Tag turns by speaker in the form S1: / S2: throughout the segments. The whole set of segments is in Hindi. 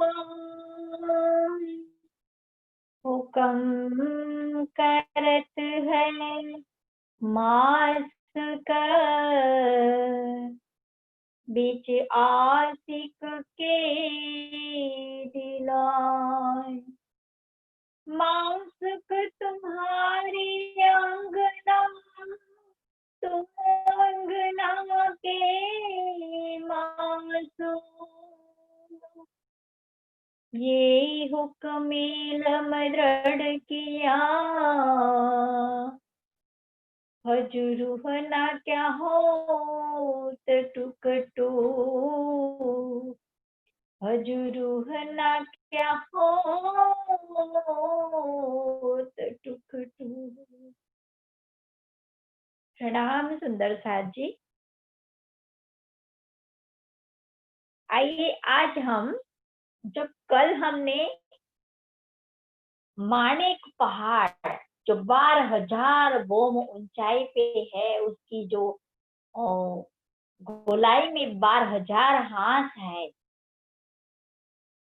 S1: कोई हुक्म करत है मास कर, बीच आशिक के दिलाए। मासक तुम्हारी अंगना, तुम अंगना के मासूम, ये हुक्म इल्म दृढ़ किया, हजूर ना क्या हो टुकटू, हजूर ना क्या हो टुकटू। प्रणाम सुंदर साथ जी। आइए आज हम, जब कल हमने माणिक पहाड़ जो 12,000 बोम ऊंचाई पे है, उसकी जो गोलाई में 12,000 हाथ है,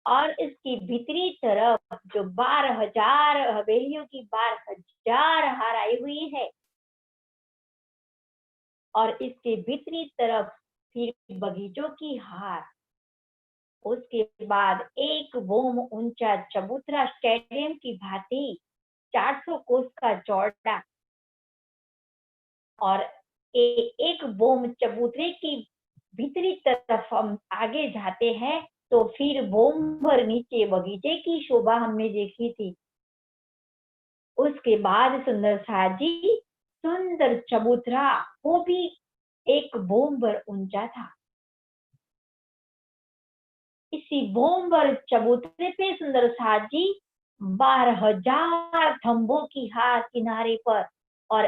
S1: और इसकी भीतरी तरफ जो 12,000 हवेलियों की 12,000 हार आई हुई है, और इसके भीतरी तरफ फिर बगीचों की हार। उसके बाद एक बोम ऊंचा चबूतरा स्टेडियम की भांति 400 कोस का चौड़ा, और एक बोम चबूतरे की भीतरी तरफ हम आगे जाते हैं तो फिर बोम भर नीचे बगीचे की शोभा हमने देखी थी। उसके बाद सुंदर साजी सुंदर चबूतरा, वो भी एक बोम भर ऊंचा था। इसी बोम भर चबूतरे पे सुंदर साजी 12,000 खंभों की हार किनारे पर, और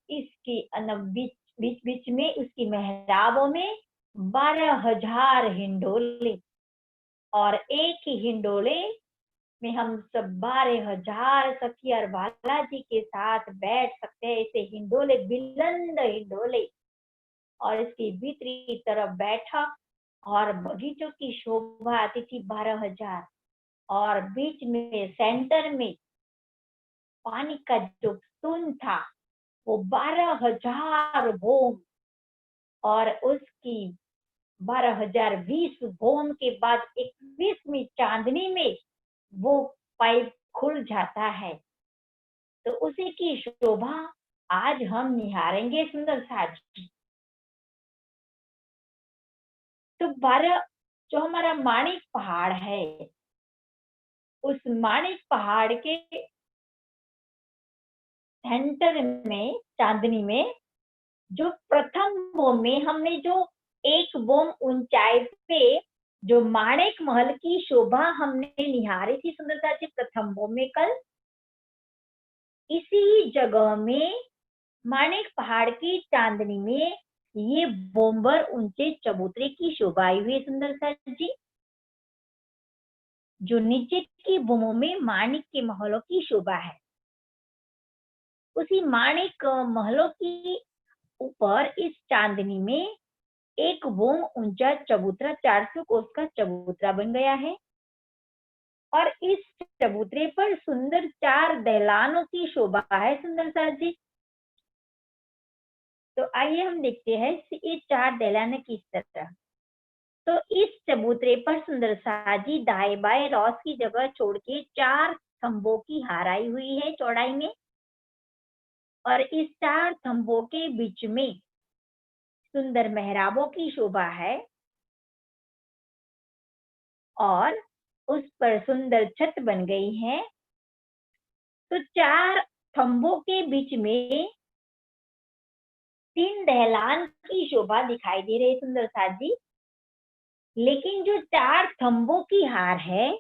S1: इसकी बीच बीच बीच में उसकी मेहराबों में 12,000 हिंडोले, और एक ही हिंडोले में हम सब 12,000 सखी और बालाजी के साथ बैठ सकते हैं। ऐसे हिंडोले, बिलंद हिंडोले, और इसकी भीतरी तरफ बैठक और बगीचों की शोभा आती थी 12,000, और बीच में सेंटर में पानी का जो स्तून था वो 12,000 बोम, और उसकी 12,020 बोम के बाद 21वीं चांदनी में वो पाइप खुल जाता है। तो उसी की शोभा आज हम निहारेंगे सुंदर साजी। तो 12 जो हमारा माणिक पहाड़ है, उस माणिक पहाड़ के सेंटर में चांदनी में जो प्रथम बोम में हमने जो एक बोम ऊंचाई पे जो माणिक महल की शोभा हमने निहारी थी सुंदरता जी प्रथम बोम में कल, इसी जगह में माणिक पहाड़ की चांदनी में ये बोम्बर ऊंचे चबूतरे की शोभा आई हुई है सुंदरता जी। जो नीचे की बोमों में माणिक के महलों की शोभा है, उसी माणिक महलों की ऊपर इस चांदनी में एक बोम ऊंचा चबूतरा 400 कोस का चबूतरा बन गया है, और इस चबूतरे पर सुंदर 4 दहलानों की शोभा है सुंदर साथ जी। तो आइए हम देखते हैं ये 4 दहलाने किस तरह। तो इस चबूतरे पर सुंदर साजी दाएं बाएं रॉस की जगह छोड़ के 4 खंभों की हार आई हुई है चौड़ाई में, और इस 4 खंभों के बीच में सुंदर मेहराबों की शोभा है, और उस पर सुंदर छत बन गई है। तो 4 खंभों के बीच में 3 दहलान की शोभा दिखाई दे रही है सुंदर साथ जी। लेकिन जो 4 खंभों की हार है,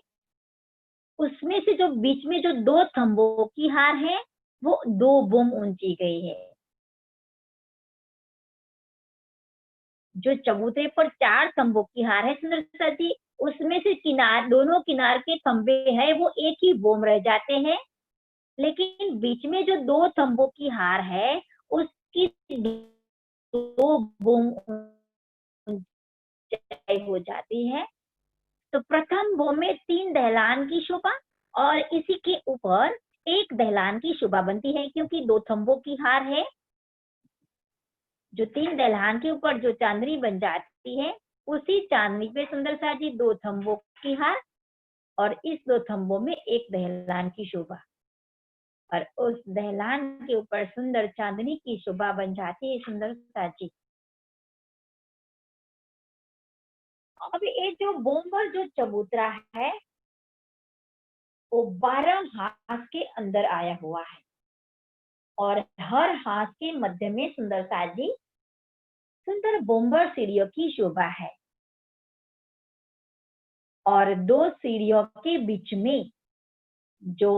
S1: उसमें से जो बीच में जो 2 खंभों की हार है वो 2 बोम ऊंची गई है। जो चबूतरे पर 4 खंभों की हार है सुंदर साथ जी, उसमें से दोनों किनार के खंभे है वो एक ही बोम रह जाते हैं, लेकिन बीच में जो 2 खंभों की हार है उसकी 2 बोम ऊंचाई हो जाती है। तो प्रथम भोम में 3 दहलान की शोभा और इसी के ऊपर 1 दहलान की शोभा बनती है, क्योंकि 2 थंबों की हार है। जो 3 दहलान के ऊपर जो चांदनी बन जाती है, उसी चांदनी पे सुंदर सा जी 2 थंबों की हार और इस 2 थंबों में 1 दहलान की शोभा, और उस दहलान के ऊपर सुंदर चांदनी की शोभा बन जाती है सुंदर सा जी। अब ये जो बोम्बर जो चबूतरा है, वो 12 हाथ के अंदर आया हुआ है और हर हाथ के मध्य में सुंदर सा जी सुंदर बोम्बर सीढ़ियों की शोभा है, और 2 सीढ़ियों के बीच में जो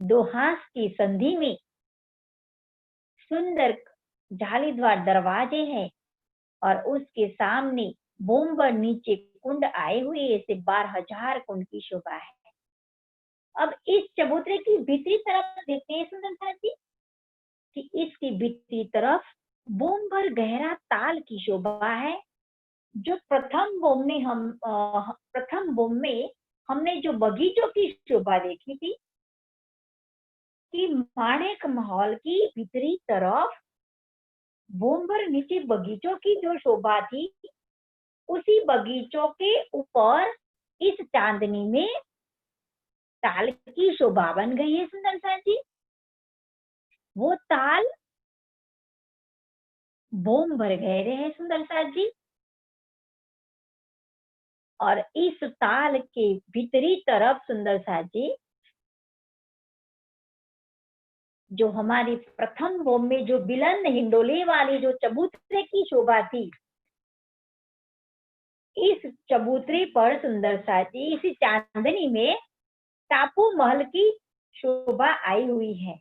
S1: 2 हाथ की संधि में सुंदर जालीदार दरवाजे हैं, और उसके सामने बोम्बर नीचे कुंड आए हुए ऐसे 12,000 कुंड की शोभा है। अब इस चबूतरे की भीतरी तरफ देखते हैं सुंदर सा जी कि इसकी भीतरी तरफ बोम्बर गहरा ताल की शोभा है। जो प्रथम बोम में हमने जो बगीचों की शोभा देखी थी कि माणिक महल की भीतरी तरफ बोम्बर नीचे बगीचों की जो शोभा थी, उसी बगीचों के ऊपर इस चांदनी में ताल की शोभा बन गई है सुंदर सा जी। वो ताल बोम्बर गहरे हैं सुंदर सा जी, और इस ताल के भीतरी तरफ सुंदर सा जी जो हमारी प्रथम बोम में जो बिलन हिंडोले वाली जो चबूतरे की शोभा थी, इस चबूतरे पर सुंदर सा जी इसी चांदनी में टापू महल की शोभा आई हुई है।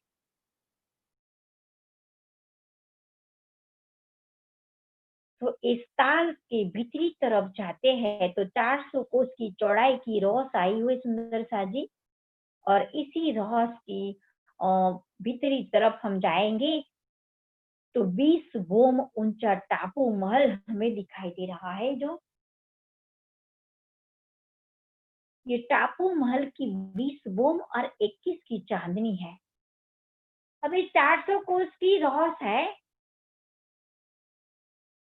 S1: तो इस ताल के भीतरी तरफ जाते हैं तो 400 कोस की चौड़ाई की रोस आई हुई सुंदर सा जी, और इसी रोस की भीतरी तरफ हम जाएंगे तो 20 बोम ऊंचा टापू महल हमें दिखाई दे रहा है। जो ये टापू महल की 20 बोम और 21 की चांदनी है। अभी 400 कोस की रॉस है,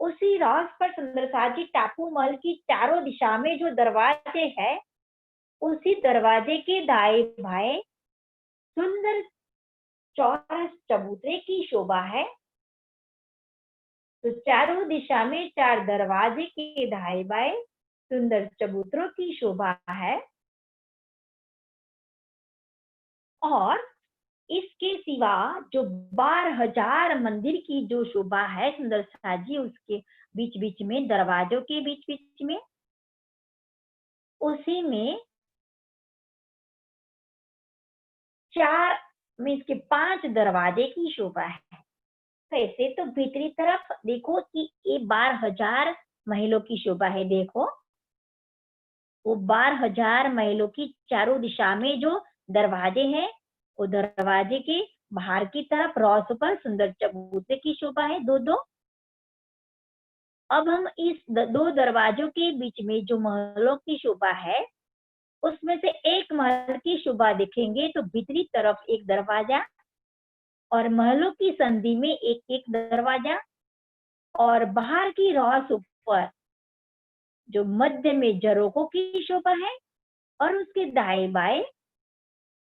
S1: उसी रॉस पर सुंदरसाजी टापू महल की चारों दिशा में जो दरवाजे है, उसी दरवाजे के दाएं बाएं सुंदर चौरस चबूतरे की शोभा है। तो चारों दिशा में 4 दरवाजे के दाएं बाएं सुंदर चबूतरों की शोभा है, और इसके सिवा जो 12,000 मंदिर की जो शोभा है सुंदर साजी, उसके बीच बीच में दरवाजों के बीच बीच में उसी में 4 में इसके 5 दरवाजे की शोभा है। वैसे तो भीतरी तरफ देखो कि ये 12,000 महलों की शोभा है। देखो वो 12,000 महलों की चारों दिशा में जो दरवाजे हैं, वो दरवाजे के बाहर की तरफ रॉस पर सुंदर चबूतरे की शोभा है, दो दो। अब हम इस 2 दरवाजों के बीच में जो महलों की शोभा है, उसमें से एक महल की शोभा देखेंगे तो भीतरी तरफ एक दरवाजा और महलों की संधि में एक एक दरवाजा, और बाहर की रॉस ऊपर जो मध्य में झरोकों की शोभा है और उसके दाएं बाएं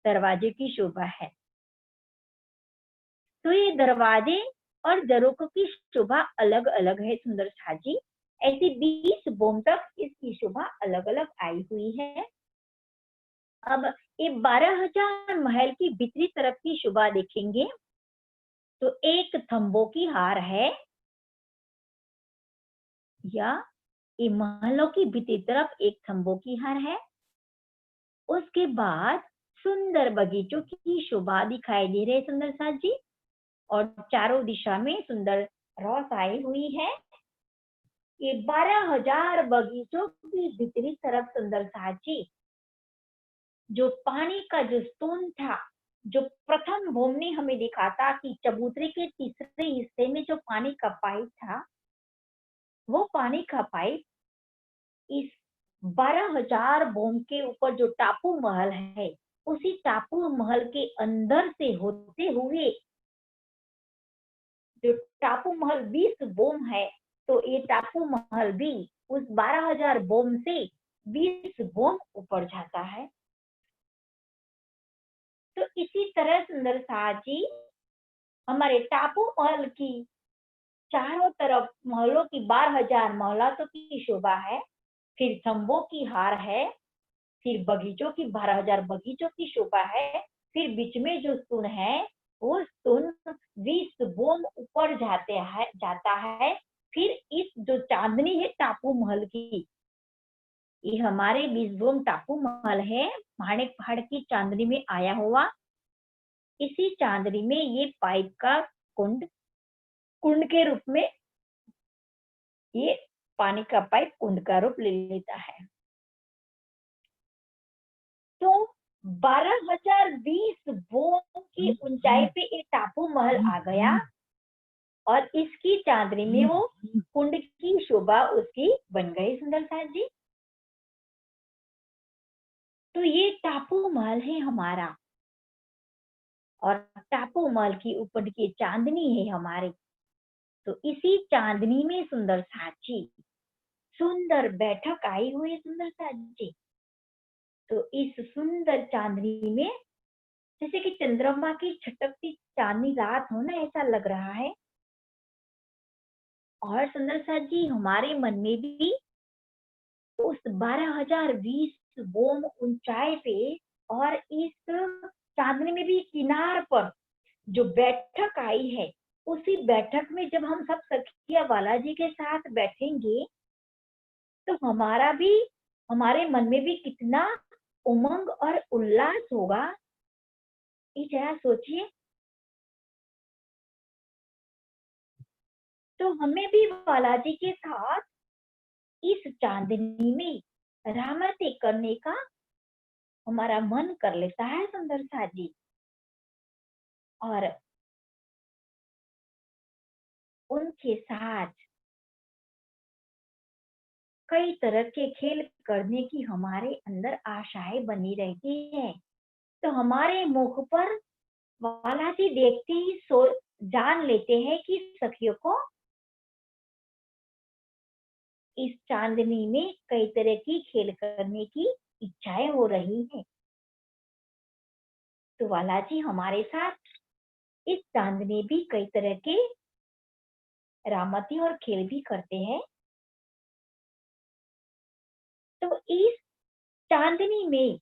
S1: दरवाजे की शोभा है। तो ये दरवाजे और झरोकों की शोभा अलग अलग है सुंदर साजी। ऐसी 20 बोम तक इसकी शोभा अलग अलग आई हुई है। अब ये 12,000 महल की भीतरी तरफ की शोभा देखेंगे तो एक थंबों की हार है, या ये महलों की भीतरी तरफ एक थंबों की हार है। उसके बाद सुंदर बगीचों की शोभा दिखाई दे रही है सुंदर साथ जी, और चारों दिशा में सुंदर रौस आई हुई है। ये 12,000 बगीचों की भीतरी तरफ सुंदर साथ जी जो पानी का जो स्तून था, जो प्रथम भूमि ने हमें दिखा था कि चबूतरे के तीसरे हिस्से में जो पानी का पाइप था, वो पानी का पाइप इस 12,000 बोम के ऊपर जो टापू महल है, उसी टापू महल के अंदर से होते हुए जो टापू महल 20 बोम है, तो ये टापू महल भी उस 12,000 बोम से 20 बोम ऊपर जाता है। तो इसी तरह सुंदर शाह जी हमारे टापू महल की चारों तरफ महलों की 12,000 महलातों की शोभा है, फिर खंभों की हार है, फिर बगीचों की 12,000 बगीचों की शोभा है, फिर बीच में जो सुन है वो सुन 20 बोम ऊपर जाता है। फिर इस जो चांदनी है टापू महल की, ये हमारे 20 बोम टापू महल है, माणिक पहाड़ की चांदनी में आया हुआ। इसी चांदनी में ये पाइप का कुंड कुंड के रूप में, ये पानी का पाइप कुंड का रूप ले लेता है। तो 12,020 बोम की ऊंचाई पे एक टापू महल आ गया और इसकी चांदनी में वो कुंड की शोभा उसकी बन गई सुंदर शाह जी। तो ये टापू महल है हमारा और टापू महल की ऊपर की चांदनी है हमारी। तो इसी चांदनी में सुंदर शाह जी सुंदर बैठक आई हुई है सुंदर शाह जी। तो इस सुंदर चांदनी में जैसे कि चंद्रमा की छटकती चांदनी रात हो ना, ऐसा लग रहा है। और सुंदर शाह जी हमारे मन में भी उस 12,020 बोम ऊंचाई पे और इस चांदनी में भी किनार पर जो बैठक आई है, उसी बैठक में जब हम सब सखिया बालाजी के साथ बैठेंगे तो हमारा भी हमारे मन में भी कितना उमंग और उल्लास होगा, ये जरा सोचिए। तो हमें भी बालाजी के साथ इस चांदनी में रामरती करने का हमारा मन कर लेता है सुंदर शाह जी। और उनके साथ कई तरह के खेल करने की हमारे अंदर आशाएं बनी रहती है। तो हमारे मुख पर बालाजी देखते ही जान लेते हैं कि सखियों को इस चांदनी में कई तरह की खेल करने की इच्छाएं हो रही है। तो बालाजी हमारे साथ इस चांदनी भी कई तरह के रामती और खेल भी करते हैं। तो इस चांदनी में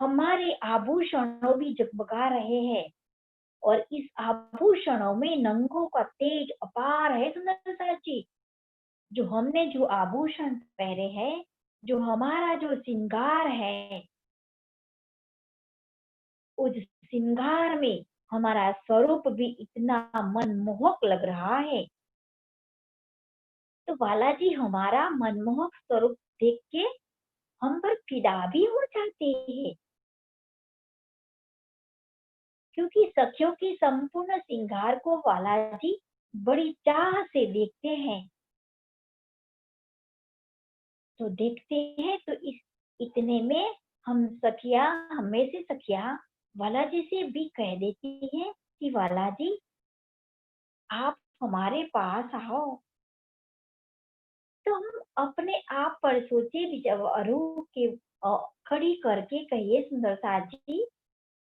S1: हमारे आभूषणों भी जगमगा रहे हैं और इस आभूषणों में नंगों का तेज अपार है सुंदर शाह जी। जो हमने जो आभूषण पहने हैं, जो हमारा जो श्रृंगार है, उस श्रृंगार में हमारा स्वरूप भी इतना मनमोहक लग रहा है। तो बालाजी हमारा मनमोहक स्वरूप देख के हम पर फिदा भी हो जाते हैं, क्योंकि सखियों की संपूर्ण श्रृंगार को बालाजी बड़ी चाह से देखते हैं। तो देखते हैं तो इस इतने में हम सखिया हमें से सखिया बालाजी से भी कह देती है कि बालाजी आप हमारे पास आओ। तो हम अपने आप पर सोचे विचारू के खड़ी करके कहिए सुंदर शाह जी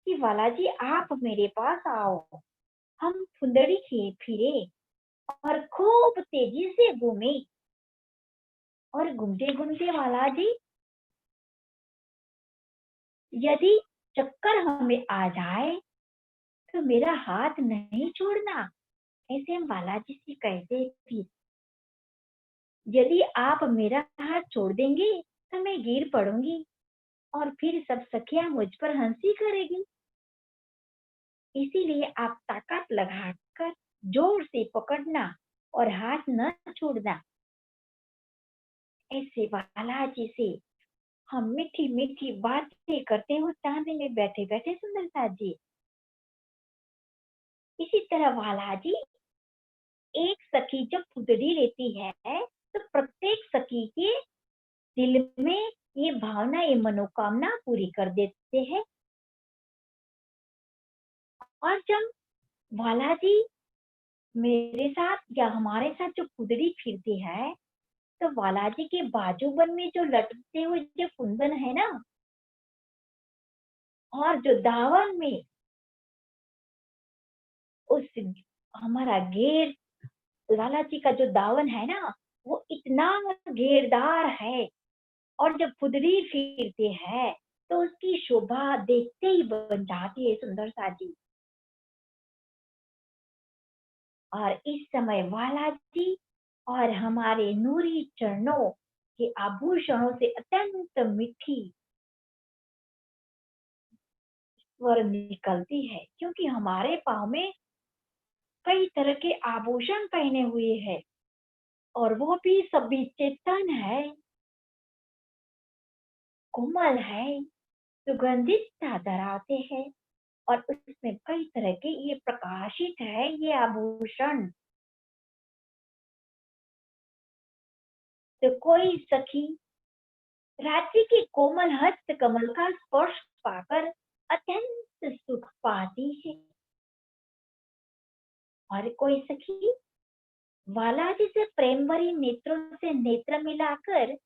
S1: कि बालाजी आप मेरे पास आओ, हम फुंदड़ी फिरे और खूब तेजी से घूमे। और घूमते घूमते बालाजी यदि चक्कर हमें आ जाए तो मेरा हाथ नहीं छोड़ना, ऐसे हम बालाजी से कहते फिर। यदि आप मेरा हाथ छोड़ देंगे तो मैं गिर पड़ूंगी और फिर सब सखियां मुझ पर हंसी करेगी। इसीलिए आप ताकत लगाकर जोर से पकड़ना और हाथ न छोड़ना। ऐसे बालाजी से हम मीठी मीठी बातें करते हो चांदनी में बैठे बैठे सुंदर शाह जी। इसी तरह बालाजी एक सखी जब फुदड़ी लेती है तो प्रत्येक सखी के दिल में ये भावना, ये मनोकामना पूरी कर देते हैं। और जब बालाजी मेरे साथ या हमारे साथ जो फुदड़ी फिरती है, तो बालाजी के बाजूबन में जो लटकते हुए जो कुंदन है ना, और जो दावन में उस हमारा घेर, लाला जी का जो दावन है ना, वो इतना घेरदार है। और जब फुदड़ी फिरती है तो उसकी शोभा देखते ही बन जाती है सुंदर सा जी। और इस समय वाला जी और हमारे नूरी चरणों के आभूषणों से अत्यंत मीठी स्वर निकलती है, क्योंकि हमारे पाँव में कई तरह के आभूषण पहने हुए हैं, और वो भी सभी चेतन है, कोमल है, सुगंधित चादर आते हैं, और उसमें कई तरह के ये प्रकाशित है ये आभूषण। तो कोई सखी राज्य के कोमल हस्त कमल का स्पर्श पाकर अत्यंत सुख पाती है, और कोई सखी बालाजी से प्रेम भरी नेत्रों से नेत्र मिलाकर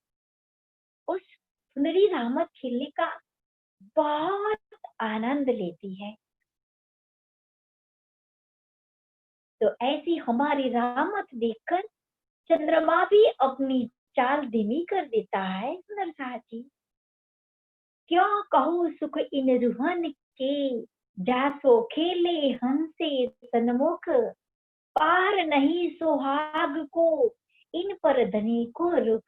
S1: उस सुंदरी रामत खिलने का बहुत आनंद लेती है। तो ऐसी हमारी रामत देखकर चंद्रमा भी अपनी चाल धीमी कर देता है। सुंदर साथी, क्यों कहूँ सुख इन रुहन के, जासो खेले हंसे सन्मुख, पार नहीं सुहाग को इन पर धनी को रुख।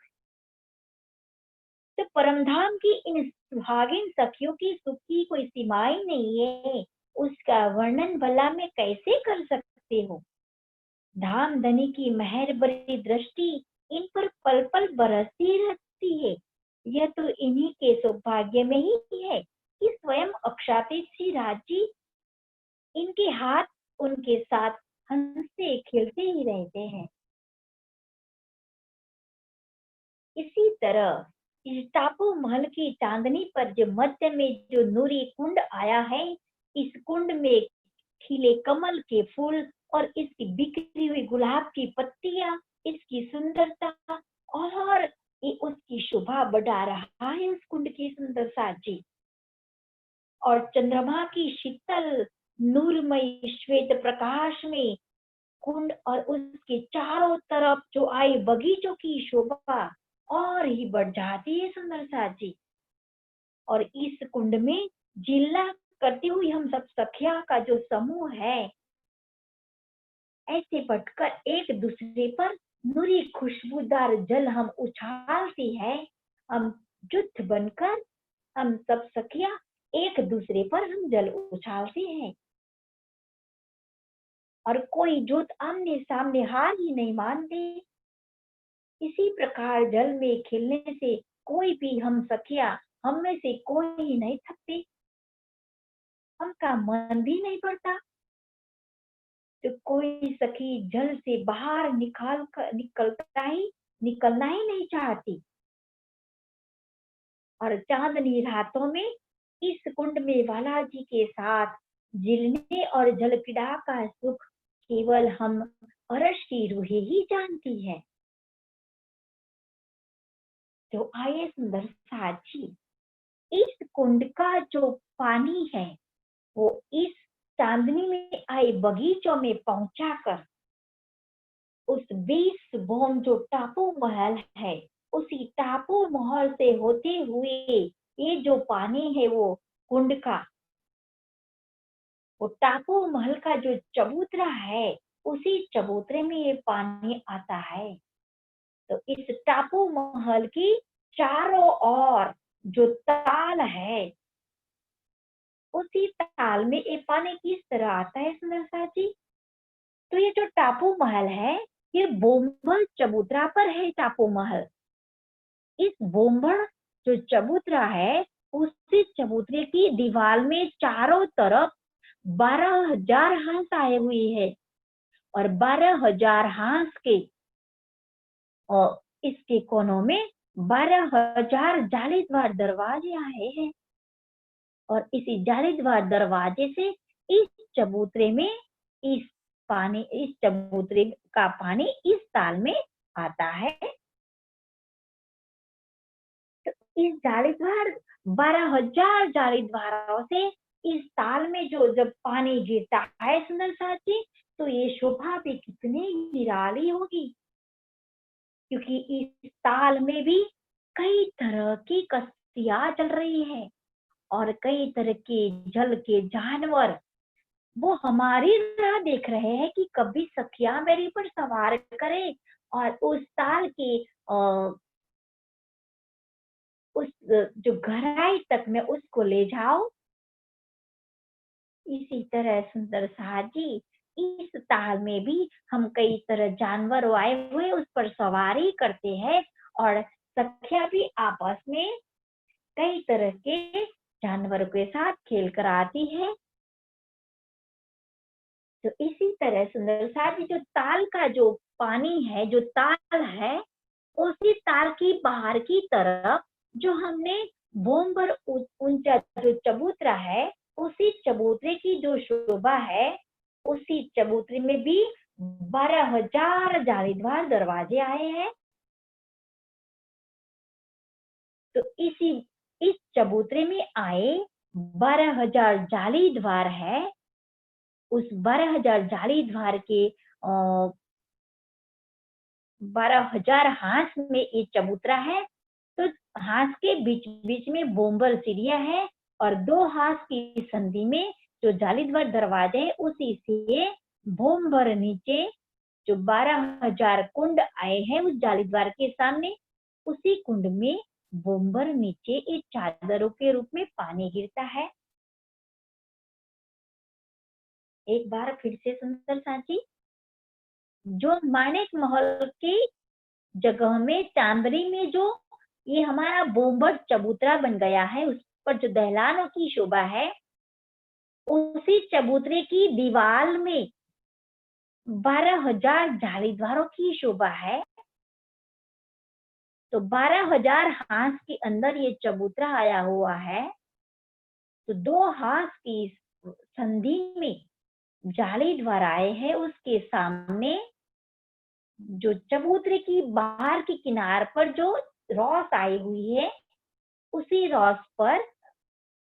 S1: तो परमधाम की इन सुहागिन सखियों की सुख की कोई सीमाएं नहीं है, उसका वर्णन भला में कैसे कर सकते हो। धाम धनी की मेहर भरी दृष्टि इन पर पल पल बरसती रहती है। यह तो इन्हीं के सौभाग्य में ही है कि स्वयं अक्षातीत श्री राजी इनके हाथ उनके साथ हंसते खेलते ही रहते हैं। इसी तरह इस टापू महल की चांदनी पर जो मध्य में जो नूरी कुंड आया है, इस कुंड में खिले कमल के फूल और इसकी बिखरी हुई गुलाब की पत्तियां, इसकी सुंदरता और ये उसकी शोभा बढ़ा रहा है उस कुंड की सुंदरता जी। और चंद्रमा की शीतल नूरमयी श्वेत प्रकाश में कुंड और उसके चारों तरफ जो आए बगीचों की शोभा और ही बढ़ जाती है सुंदर सा जी। और इस कुंड में जिल्ला करती हुई हम सब सखिया का जो समूह है, ऐसे बढ़कर एक दूसरे पर नूरी खुशबूदार जल हम उछालती है। हम जुट बनकर हम सब सखिया एक दूसरे पर हम जल उछालते हैं, और कोई जुट आमने सामने हार ही नहीं मानते। इसी प्रकार जल में खेलने से कोई भी हम सखिया, हम में से कोई ही नहीं थकते, हमका मन भी नहीं पड़ता। तो कोई सखी जल से बाहर निकलना ही नहीं चाहती। और चांदनी रातों में इस कुंड में बालाजी के साथ जिलने और जल क्रीड़ा का सुख केवल हम अर्श की रूहें ही जानती है। तो आइए सुंदर साथी, इस कुंड का जो पानी है वो इस चांदनी में आए बगीचों में पहुंचाकर उस 20 भौम जो टापू महल है, उसी टापू महल से होते हुए ये जो पानी है वो कुंड का, वो टापू महल का जो चबूतरा है, उसी चबूतरे में ये पानी आता है। तो इस टापू महल की चारों ओर जो ताल है, उसी ताल में ये पानी किस तरह आता है सुंदरता जी। तो ये जो टापू महल है, ये बोम्बल चबूतरा पर है टापू महल। इस बोम्बल जो चबूतरा है, उसी चबूतरे की दीवार में चारों तरफ 12,000 हंस आए हुए हैं, और 12,000 हंस के और इसके कोनों में 12,000 जालीदार दरवाजे आए हैं और इसी जालीदार दरवाजे से इस चबूतरे में इस चबूतरे का पानी इस ताल में आता है। तो इस जालीदार 12,000 जालीदारों से इस ताल में जो जब पानी गिरता है सुंदर साथी, तो ये शोभा भी कितनी निराली होगी, क्योंकि इस ताल में भी कई तरह की कश्तियां चल रही है और कई तरह के जल के जानवर वो हमारी राह देख रहे हैं कि कभी सखिया मेरी पर सवार करे और उस ताल के उस जो गहराई तक में उसको ले जाओ। इसी तरह सुंदर साजी इस ताल में भी हम कई तरह जानवर आए हुए उस पर सवारी करते हैं और सखिया भी आपस में कई तरह के जानवरों के साथ खेल कर आती है। तो इसी तरह सुंदर साजी जो ताल का जो पानी है, जो ताल है, उसी ताल की बाहर की तरफ जो हमने बोम्बर ऊंचा जो चबूतरा है, उसी चबूतरे की जो शोभा है, उसी चबूतरे में भी 12,000 जालीदार दरवाजे आए हैं। तो इस चबूतरे में आए 12,000 जालीदार है। उस 12,000 जालीदार के 12,000 हांस में एक चबूतरा है। तो हांस के बीच बीच में बोम्बर सीढ़ियां है और 2 हांस की संधि में जो जालीदार दरवाजे है उसी से बोम्बर नीचे जो 12,000 कुंड आए हैं उस जालीदार के सामने, उसी कुंड में बोम्बर नीचे एक चादरों के रूप में पानी गिरता है। एक बार फिर से सुंदर सांची, जो माणिक महल की जगह में चांदनी में जो ये हमारा बोम्बर चबूतरा बन गया है, उस पर जो दहलानों की शोभा है, उसी चबूतरे की दीवार में 12,000 जालीदारों की शोभा है। तो 12,000 हांस के अंदर ये चबूतरा आया हुआ है। तो 2 हांस की संधि में जालीदार आए हैं, उसके सामने जो चबूतरे की बाहर की किनार पर जो रॉस आई हुई है, उसी रॉस पर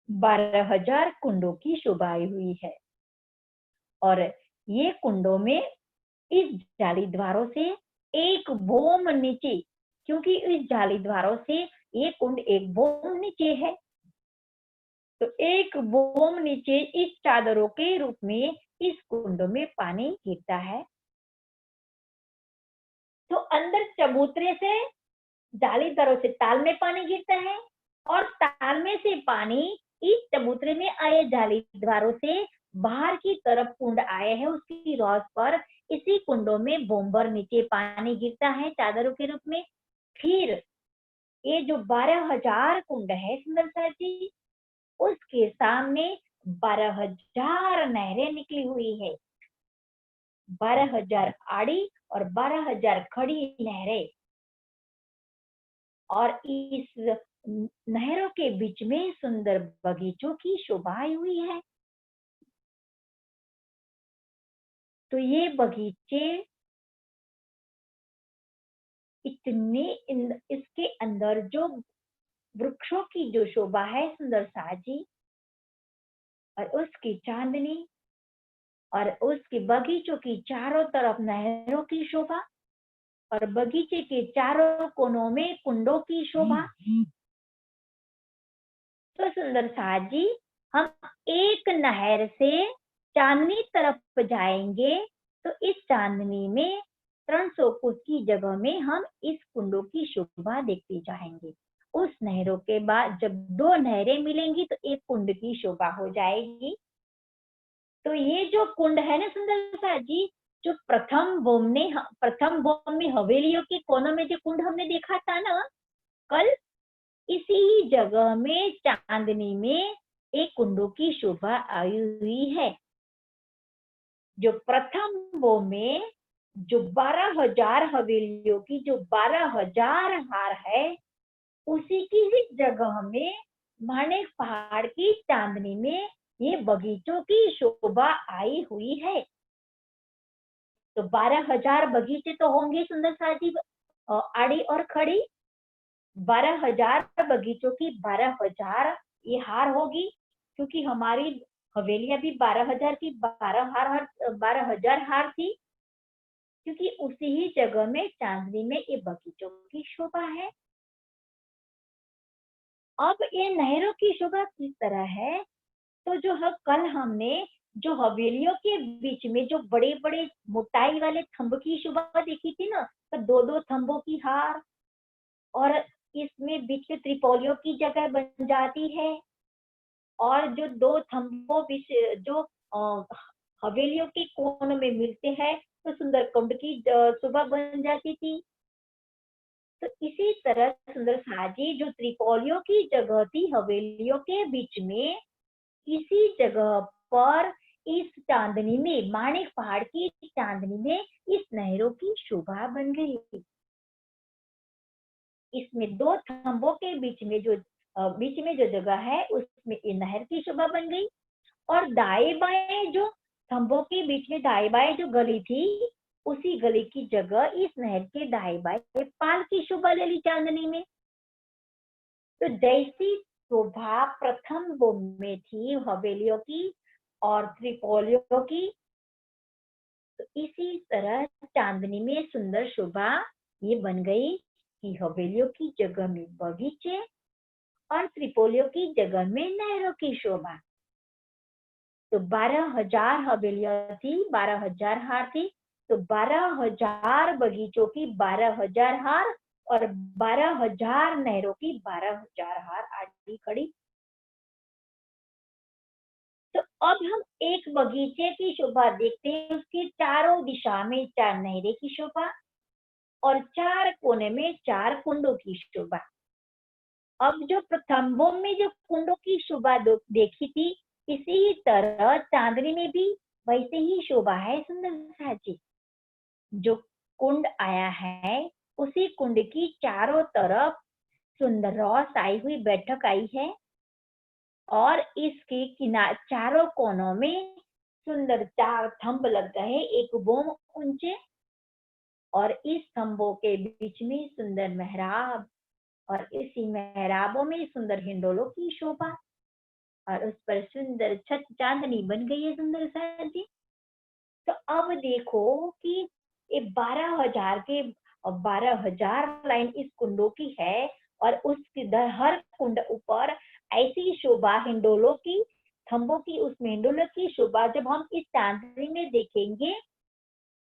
S1: 12,000 कुंडों की शोभा आई हुई है और ये कुंडों में इस जालीदारों से एक बोम नीचे, क्योंकि इस जालीदारों से ये कुंड एक बोम नीचे है, तो एक बोम नीचे इस चादरों के रूप में इस कुंडों में पानी गिरता है। तो अंदर चबूतरे से जालीदारों से ताल में पानी गिरता है और ताल में से पानी इस चबूतरे में आए जालीदारों से बाहर की तरफ कुंड आए हैं, उसकी रॉस पर इसी कुंडों में बोम्बर नीचे पानी गिरता है चादरों के रूप में। फिर ये जो 12,000 कुंड है सुंदर सा जी, उसके सामने 12,000 नहरें निकली हुई है। 12,000 आड़ी और 12,000 खड़ी नहरें, और इस नहरों के बीच में सुंदर बगीचों की शोभा आई हुई है। तो ये बगीचे इतने इसके अंदर जो वृक्षों की जो शोभा है सुंदर साजी, और उसकी चांदनी और उसके बगीचों की चारों तरफ नहरों की शोभा और बगीचे के चारों कोनों में कुंडों की शोभा। तो सुंदर साजी, हम एक नहर से चांदनी तरफ जाएंगे तो इस चांदनी में 300 फुट की जगह में हम इस कुंडों की शोभा देखते जाएंगे। उस नहरों के बाद जब 2 नहरें मिलेंगी तो एक कुंड की शोभा हो जाएगी। तो ये जो कुंड है ना सुंदर सा जी, जो प्रथम बोम में हवेलियों के कोनों में जो कुंड हमने देखा था ना कल, इसी ही जगह में चांदनी में एक कुंडों की शोभा आई हुई है। जो प्रथम बोम में जो 12,000 हवेलियों की जो 12,000 हार है, उसी की ही जगह में माणिक पहाड़ की चांदनी में ये बगीचों की शोभा आई हुई है। तो 12,000 बगीचे तो होंगे सुंदर साजी, आड़ी और खड़ी। 12,000 बगीचों की 12,000 ये हार होगी, क्योंकि हमारी हवेलियां भी 12,000 की 12,000 हार थी, क्योंकि उसी ही जगह में चांदनी में ये बगीचों की शोभा है। अब ये नहरों की शोभा किस तरह है, तो जो है कल हमने जो हवेलियों के बीच में जो बड़े बड़े मोटाई वाले थंब की शोभा देखी थी ना, तो दो दो थंबों की हार, और इसमें बीच में त्रिपोलियों की जगह बन जाती है, और जो दो थंबों बीच जो हवेलियों के कोन में मिलते हैं, तो सुंदर कुंड की शोभा बन जाती थी। तो इसी तरह सुंदर साजी जो त्रिपोलियों की जगह थी हवेलियों के बीच में, इसी जगह पर इस चांदनी में, माणिक पहाड़ की चांदनी में इस नहरों की शोभा बन गई। इसमें दो थंबों के बीच में जो जगह है उसमें ये नहर की शोभा बन गई, और दाएं बाएं जो थंबों के बीच में दाएं बाएं जो गली थी, उसी गली की जगह इस नहर के दाएं बाएं पाल की शोभा ले ली चांदनी में। तो जैसी शोभा प्रथम बोम में थी हवेलियों की और त्रिपोलियों की, तो इसी तरह चांदनी में सुंदर शोभा ये बन गई कि हवेलियों की जगह में बगीचे और त्रिपोलियों की जगह में नहरों की शोभा। तो 12,000 हवेलियां थी, 12,000 हार थी, तो 12,000 बगीचों की 12,000 हार, और 12,000 नहरों की 12,000 हार आड़ी खड़ी। तो अब हम एक बगीचे की शोभा देखते हैं, उसकी चारों दिशा में 4 नहरें की शोभा, और 4 कोने में 4 कुंडों की शोभा। अब जो प्रथम में जो कुंडों की शोभा देखी थी, इसी तरह चांदनी में भी वैसे ही शोभा है सुंदर साजी। जो कुंड आया है, उसी कुंड की चारों तरफ सुंदर रोस आई हुई बैठक आई है, और इसके चारों कोनों में सुंदर 4 थंब लग गए, एक बोम ऊंचे, और इस थंबों के बीच में सुंदर मेहराब, और इसी मेहराबों में सुंदर हिंडोलों की शोभा, और उस पर सुंदर छत चांदनी बन गई है सुंदर साजी। तो अब देखो कि ये 12,000 के 12,000 लाइन इस कुंडों की है, और उसकी हर कुंड ऊपर ऐसी शोभा हिंडोलों की, थंबों की, उस हिंडोलों की शोभा जब हम इस चांदनी में देखेंगे,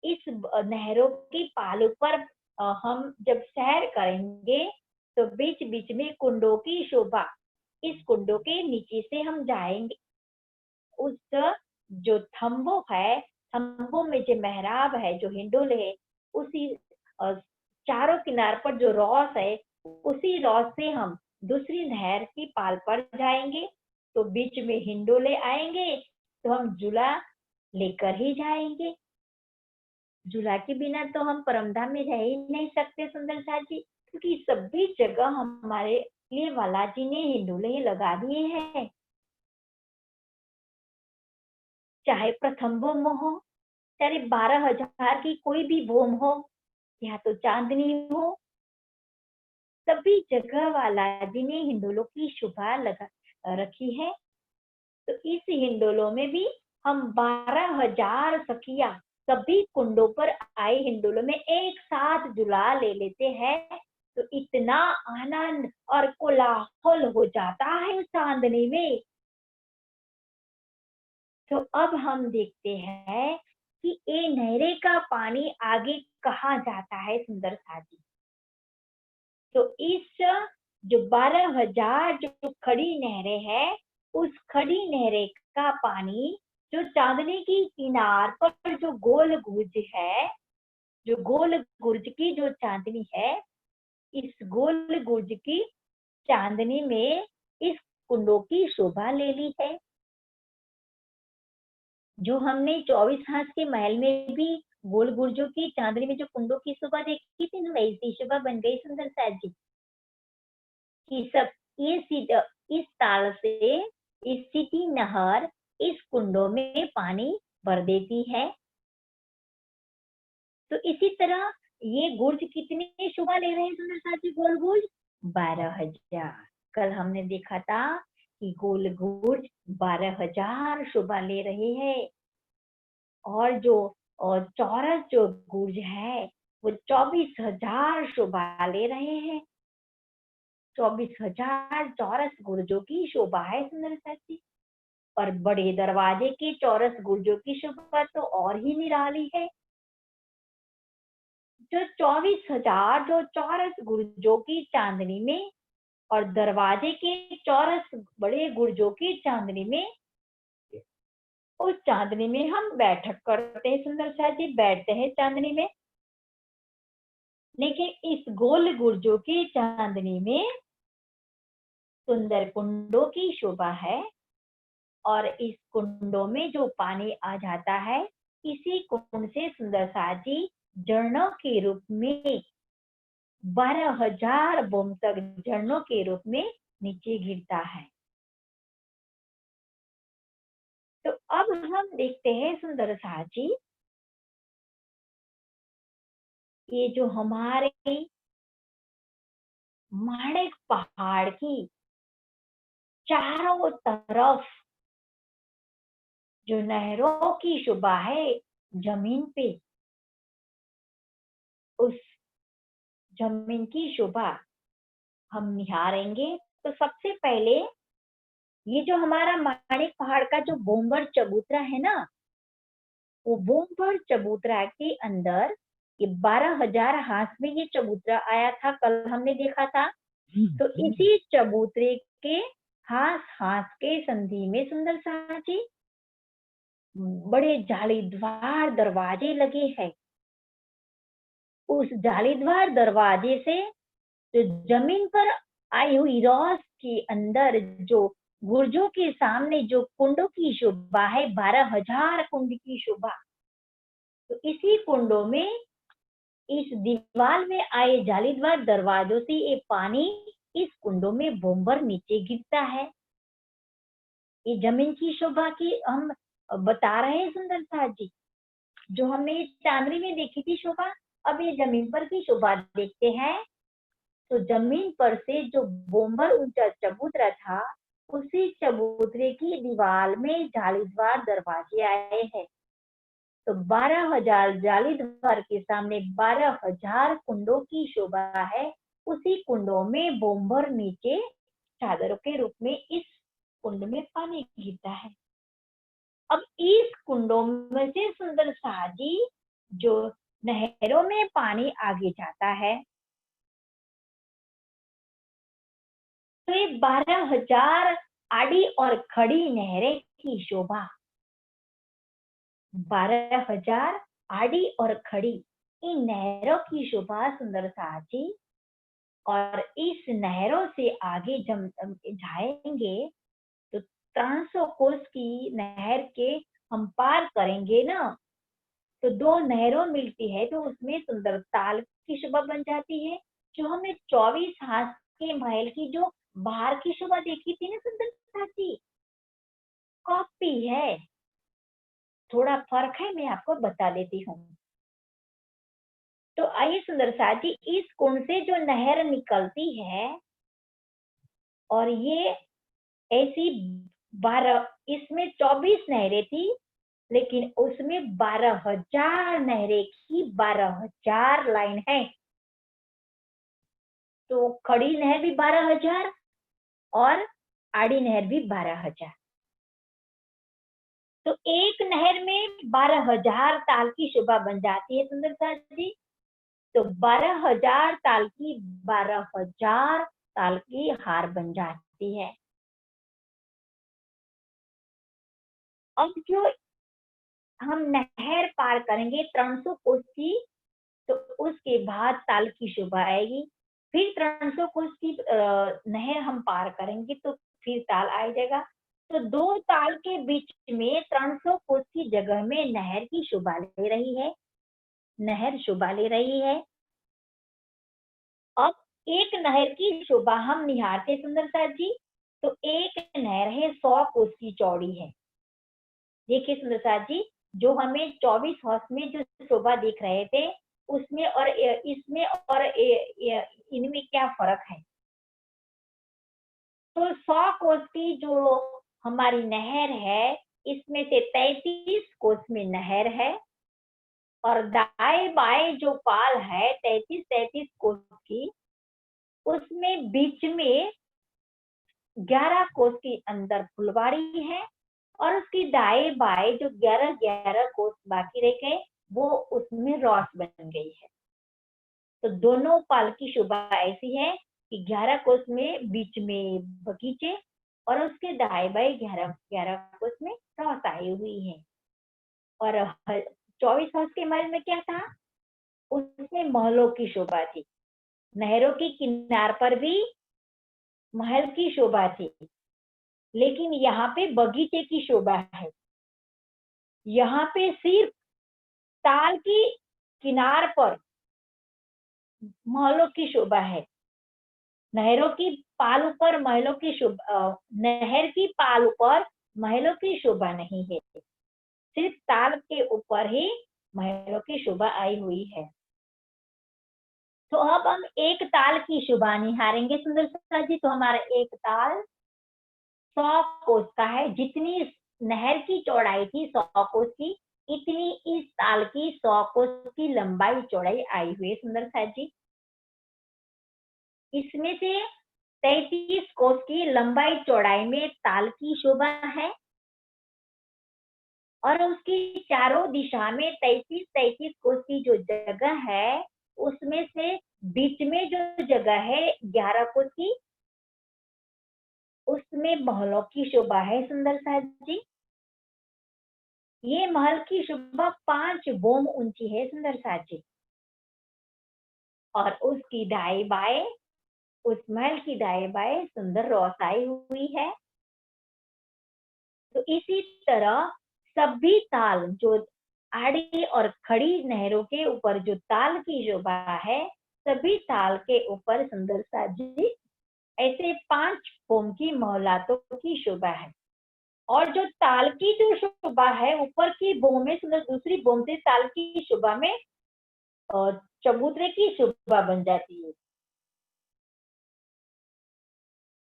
S1: इस नहरों की पालों पर हम जब सैर करेंगे, तो बीच बीच में कुंडों की शोभा, इस कुंडों के नीचे से हम जाएंगे, उस जो थंबो है, थंबों में जो मेहराब है, जो हिंडोले है, उसी चारों किनार पर जो रॉस है, उसी रॉस से हम दूसरी नहर की पाल पर जाएंगे, तो बीच में हिंडोले आएंगे, तो हम झूला लेकर ही जाएंगे। झूला के बिना तो हम परमधाम में रह ही नहीं सकते सुंदर साजी, क्योंकि सभी जगह हमारे लिए बालाजी ने हिंडोले लगा दिए हैं, चाहे प्रथम बोम हो, चाहे 12,000 की कोई भी बोम हो, या तो चांदनी हो, सभी जगह वाला जी ने हिंडोलों की शोभा लगा रखी है। तो इस हिंडोलों में भी हम 12,000 सखिया सभी कुंडों पर आए हिंडोलों में एक साथ झुला ले लेते हैं, तो इतना आनंद और कोलाहल हो जाता है उस चांदनी में। तो अब हम देखते हैं कि ये नहरे का पानी आगे कहाँ जाता है सुंदर साजी। तो इस जो 12,000 जो खड़ी नहरें है, उस खड़ी नहरें का पानी जो चांदनी की किनार पर जो गोल गुर्ज है, जो गोल गुर्ज की जो चांदनी है, इस गोल गुर्ज की चांदनी में इस कुंडों की शोभा ले ली है। जो हमने 24 हाथ के महल में भी गोल गुर्जों की चांदनी में जो कुंडों की शोभा देखी थी ना, वैसी शोभा बन गई सुंदर साजी। कि सब इस ताल से इस सीधी नहर इस कुंडों में पानी भर देती है। तो इसी तरह ये गुर्ज कितने शोभा ले रहे हैं सुंदर साथी? गोल गुर्ज 12,000। कल हमने देखा था कि गोल गुर्ज 12,000 शोभा ले रहे हैं, और जो चौरस जो गुर्ज है वो 24,000 शोभा ले रहे हैं। 24,000 चौरस गुर्जों की शोभा है सुंदर साथी। और बड़े दरवाजे के चौरस गुर्जों की शोभा तो और ही निराली है। जो 24,000 जो चौरस गुर्जों की चांदनी में और दरवाजे के चौरस बड़े गुर्जों की चांदनी में, उस चांदनी में हम बैठक करते हैं सुंदर साथी, बैठते हैं चांदनी में। लेकिन इस गोल गुर्जों की चांदनी में सुंदर कुंडों की शोभा है, और इस कुंडों में जो पानी आ जाता है, इसी कुंड से सुंदर साथी झरनों के रूप में 12,000 बूंद तक झरनों के रूप में नीचे गिरता है। तो अब हम देखते हैं सुंदर साथी, ये जो हमारे माणिक पहाड़ की चारों तरफ जो नहरों की शोभा है जमीन पे, उस जमीन की शोभा हम निहारेंगे। तो सबसे पहले ये जो हमारा माणिक पहाड़ का जो बोम्बर चबूतरा है ना, वो बोम्बर चबूतरा के अंदर ये 12,000 हाथ में ये चबूतरा आया था, कल हमने देखा था। तो इसी चबूतरे के हाथ हाथ के संधि में सुंदर साथी बड़े जालीदार दरवाजे लगे हैं। उस जालीदार दरवाजे से जो जमीन पर आई हुई रोश के अंदर जो गुर्जों के सामने जो कुंडों की शोभा है, 12,000 कुंड की शोभा, तो इसी कुंडों में इस दीवार में आए जालीदार दरवाजों से ये पानी इस कुंडों में बोम्बर नीचे गिरता है। ये जमीन की शोभा की हम बता रहे हैं सुंदर साथी, जो हमने चांदनी में देखी थी शोभा, अब ये जमीन पर की शोभा देखते हैं। तो जमीन पर से जो बोम्बर ऊंचा चबूतरा था, उसी चबूतरे की दीवार में जालीदार दरवाजे आए हैं। तो 12,000 जालीदार के सामने 12,000 कुंडों की शोभा है। उसी कुंडों में बोम्बर नीचे चादरों के रूप में इस कुंड में पानी गिरता है। अब इस कुंडों में से सुंदर साजी जो नहरों में पानी आगे जाता है, तो ये 12,000 आड़ी और खड़ी नहरें की शोभा, 12,000 आड़ी और खड़ी इन नहरों की शोभा सुंदर साजी। और इस नहरों से आगे जब जाएंगे तो 300 कोस की नहर के हम पार करेंगे ना, तो दो नहरों मिलती है, तो उसमें सुंदर ताल की शोभा बन जाती है। जो हमने 24 हाथ के महल की जो बाहर की शोभा देखी थी ना सुंदर साथी, कॉपी है, थोड़ा फर्क है, मैं आपको बता देती हूँ। तो आइए सुंदर साथी, इस कुंड से जो नहर निकलती है, और ये ऐसी 12, इसमें 24 नहरें थी, लेकिन उसमें 12,000 नहरें की 12,000 लाइन है। तो खड़ी नहर भी 12,000 और आड़ी नहर भी 12,000। तो एक नहर में 12,000 ताल की शोभा बन जाती है सुंदर साथी। तो 12,000 ताल की 12,000 ताल की हार बन जाती है। अब जो हम नहर पार करेंगे 300 कोस की, तो उसके बाद ताल की शोभा आएगी। फिर 300 कोस की नहर हम पार करेंगे तो फिर ताल आ जाएगा। तो दो ताल के बीच में 300 कोस की जगह में नहर की शोभा ले रही है, नहर शोभा ले रही है। अब एक नहर की शोभा हम निहारते सुंदर साथ जी, तो एक नहर है 100 कोस की चौड़ी है। देखिए सुंदर साथ जी, जो हमें 24 हौस में जो शोभा दिख रहे थे, उसमें और इसमें और इनमें क्या फर्क है? तो 100 कोस की जो हमारी नहर है, इसमें से 33 कोस में नहर है, और दाएं बाएं जो पाल है 33-33 कोस की, उसमें बीच में 11 कोस के अंदर फुलवाड़ी है, और उसकी दाएं बाएं जो 11-11 कोस बाकी रह गए, वो उसमें रॉस बन गई है। तो दोनों पाल की शोभा ऐसी है कि 11 कोस में बीच में बगीचे, और उसके दाएं बाएं 11-11 कोस में रॉस आई हुई है। और 24 हाउस के महल में क्या था? उसमें महलों की शोभा थी, नहरों की किनार पर भी महल की शोभा थी, लेकिन यहाँ पे बगीचे की शोभा है। यहाँ पे सिर्फ ताल की किनार पर महलों की शोभा है, नहरों की पाल ऊपर महलों की शोभा, नहर की पाल ऊपर महलों की शोभा नहीं है, सिर्फ ताल के ऊपर ही महलों की शोभा आई हुई है। तो अब हम एक ताल की शोभा निहारेंगे सुंदर सा जी। तो हमारा एक ताल 100 कोस का है, जितनी नहर की चौड़ाई थी 100 कोस की, इतनी इस ताल की 100 कोस की लंबाई चौड़ाई आई हुई है सुंदर सा जी। इसमें से 33 कोस की लंबाई चौड़ाई में ताल की शोभा है, और उसकी चारों दिशा में 33-33 कोस की जो जगह है, उसमें से बीच में जो जगह है 11 कोस की, उसमें महलों की शोभा है सुंदर साहब जी। ये महल की शोभा 5 बोम ऊंची है सुंदर साहब जी, और उसकी दाएं बाएं, उस महल की दाएं बाएं सुंदर रोशाई हुई है। तो इसी तरह सभी ताल जो आड़ी और खड़ी नहरों के ऊपर जो ताल की शोभा है, सभी ताल के ऊपर सुंदर सा जी ऐसे 5 बोम की महलातों की शोभा है। और जो ताल की जो शोभा है, ऊपर की बोम में सुंदर, दूसरी बोम से ताल की शोभा में चबूतरे की शोभा बन जाती है।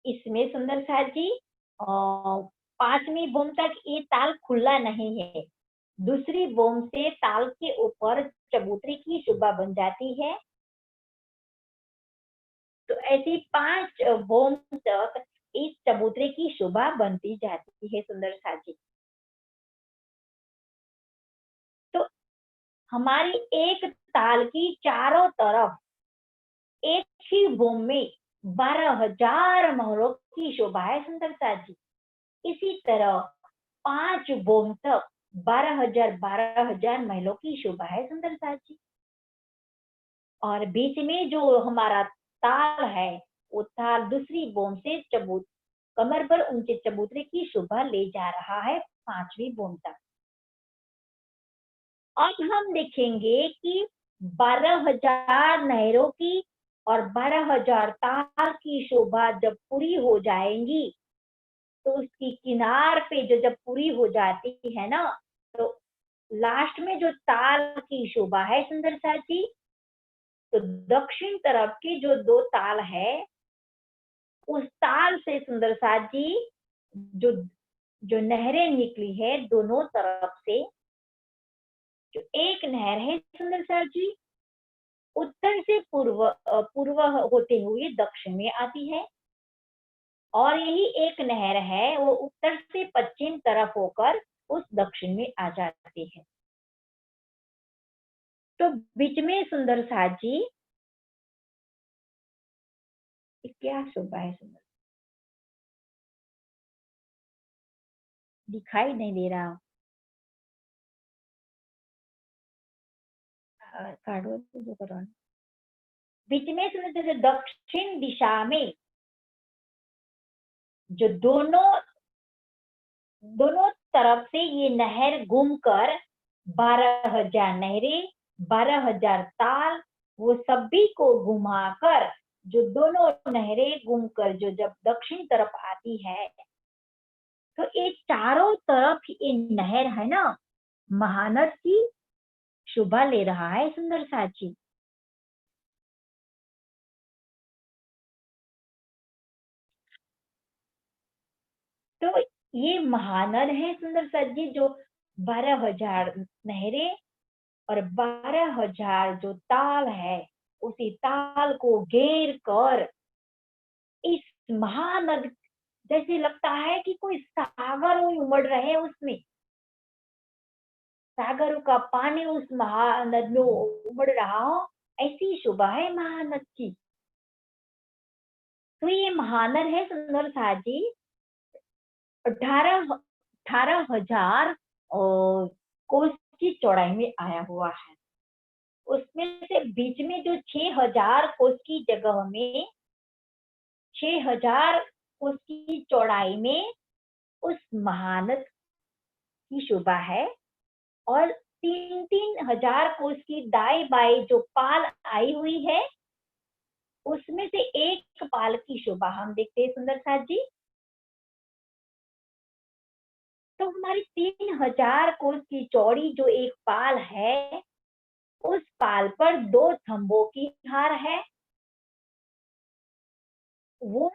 S1: इसमें सुंदर साहब जी 5वीं बोम तक ये ताल खुला नहीं है, दूसरी बोम से ताल के ऊपर चबूतरे की शोभा बन जाती है। तो ऐसी 5 बोम तक इस चबूतरे की शोभा बनती जाती है सुंदर साहब जी। तो हमारी एक ताल की चारों तरफ एक ही बोम में 12,000 महलों की शोभा है सुंदर साहब जी। इसी तरह 5 बोम तक 12,000 महलों की शोभा है सुंदर साहब जी। और बीच में जो हमारा ताल है, वो ताल दूसरी बोम से कमर पर उनके चबूतरे की शोभा ले जा रहा है 5वीं बोम तक। अब हम देखेंगे कि 12,000 नहरों की और 12,000 ताल की शोभा जब पूरी हो जाएंगी, तो उसकी किनार पे जो जब पूरी हो जाती है ना, तो लास्ट में जो ताल की शोभा है सुंदर साहब जी, तो दक्षिण तरफ की जो 2 ताल है, उस ताल से सुंदर साहब जी जो जो नहरें निकली है दोनों तरफ से, जो एक नहर है सुंदर साहब जी उत्तर से पूर्व होते हुए दक्षिण में आती है, और यही एक नहर है वो उत्तर से पश्चिम तरफ होकर उस दक्षिण में आ जाती है। तो बीच में सुंदर साहब जी क्या शोभा है सुंदर, दिखाई नहीं दे रहा। काढ़ो तो जो करो। बीच में सुंदर जैसे दक्षिण दिशा में जो दोनों दोनों तरफ से ये नहर घूमकर 12,000 नहरें, 12,000 ताल, वो सभी को घुमाकर जो दोनों नहरें घूमकर जो जब दक्षिण तरफ आती है, तो ये चारों तरफ ये नहर है ना, महानद की शोभा ले रहा है सुंदर साची। तो ये महानद है सुंदर साची, जो 12,000 नहरें और 12,000 जो ताल है, उसी ताल को घेर कर इस महानद, जैसे लगता है कि कोई सागर उमड़ रहे हैं उसमें, सागरों का पानी उस महानद में उमड़ रहा हो, ऐसी शोभा है महानद की। तो ये महानद है सुंदर साजी 18,000 कोस की चौड़ाई में आया हुआ है। उसमें से बीच में जो 6,000 कोस की जगह में, 6,000 कोस की चौड़ाई में उस महानद की शोभा है, और 3,000 कोस की दाई बाई जो पाल आई हुई है, उसमें से एक पाल की शोभा हम देखते हैं सुंदर साथ जी। तो हमारी 3,000 कोस की चौड़ी जो एक पाल है, उस पाल पर 2 थंबों की हार है। वो